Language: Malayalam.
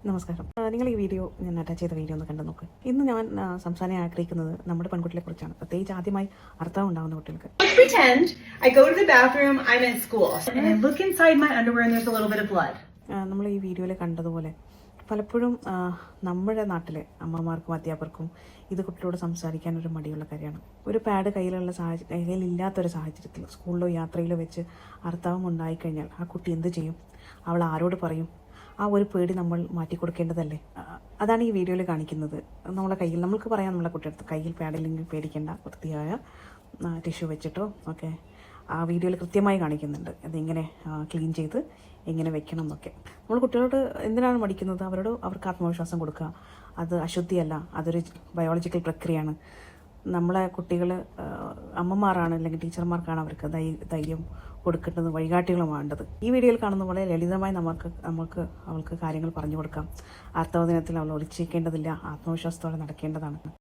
നമസ്കാരം. നിങ്ങൾ ഈ വീഡിയോ ഞാൻ അറ്റാച്ച് ചെയ്ത വീഡിയോ ഒന്ന് കണ്ടു നോക്ക്. ഇന്ന് ഞാൻ സംസാരിക്കാൻ ആഗ്രഹിക്കുന്നത് നമ്മുടെ പെൺകുട്ടികളെ കുറിച്ചാണ്, പ്രത്യേകിച്ച് ആദ്യമായി അർത്ഥം ഉണ്ടാകുന്ന കുട്ടികൾക്ക്. Pretend I go to the bathroom, I'm in school, and I look inside my underwear and there's a little bit of blood. നമ്മൾ ഈ വീഡിയോയിൽ കണ്ടതുപോലെ പലപ്പോഴും നമ്മുടെ നാട്ടിലെ അമ്മമാർക്കും അധ്യാപകർക്കും ഇത് കുട്ടികളോട് സംസാരിക്കാൻ ഒരു മടിയുള്ള കാര്യമാണ്. ഒരു പാഡ് കയ്യിലില്ലാത്തൊരു സാഹചര്യത്തിൽ സ്കൂളിലോ യാത്രയിലോ വെച്ച് അർത്ഥം ഉണ്ടായിക്കഴിഞ്ഞാൽ ആ കുട്ടി എന്ത് ചെയ്യും? അവൾ ആരോട് പറയും? ആ ഒരു പേടി നമ്മൾ മാറ്റിക്കൊടുക്കേണ്ടതല്ലേ? അതാണ് ഈ വീഡിയോയിൽ കാണിക്കുന്നത്. നമ്മളെ കയ്യിൽ നമ്മൾക്ക് പറയാം, നമ്മളെ കുട്ടിയെടുത്ത് കയ്യിൽ പാഡില്ലെങ്കിൽ പേടിക്കേണ്ട, വൃത്തിയായ ടിഷ്യൂ വെച്ചിട്ടോ ഒക്കെ ആ വീഡിയോയിൽ കൃത്യമായി കാണിക്കുന്നുണ്ട്. അതിങ്ങനെ ക്ലീൻ ചെയ്ത് എങ്ങനെ വെക്കണം എന്നൊക്കെ. നമ്മൾ കുട്ടികളോട് എന്തിനാണ് മടിക്കുന്നത്? അവർക്ക് ആത്മവിശ്വാസം കൊടുക്കുക. അത് അശുദ്ധിയല്ല, അതൊരു ബയോളജിക്കൽ പ്രക്രിയയാണ്. നമ്മളെ കുട്ടികൾ അമ്മമാരാണ് അല്ലെങ്കിൽ ടീച്ചർമാർക്കാണ് അവർക്ക് ധൈര്യം കൊടുക്കേണ്ടത്, വഴികാട്ടികളും വേണ്ടത്. ഈ വീഡിയോയിൽ കാണുന്ന പോലെ ലളിതമായി അവൾക്ക് കാര്യങ്ങൾ പറഞ്ഞു കൊടുക്കാം. ആർത്തവ ദിനത്തിൽ അവൾ ഒളിച്ചേക്കേണ്ടതില്ല, ആത്മവിശ്വാസത്തോടെ നടക്കേണ്ടതാണ്.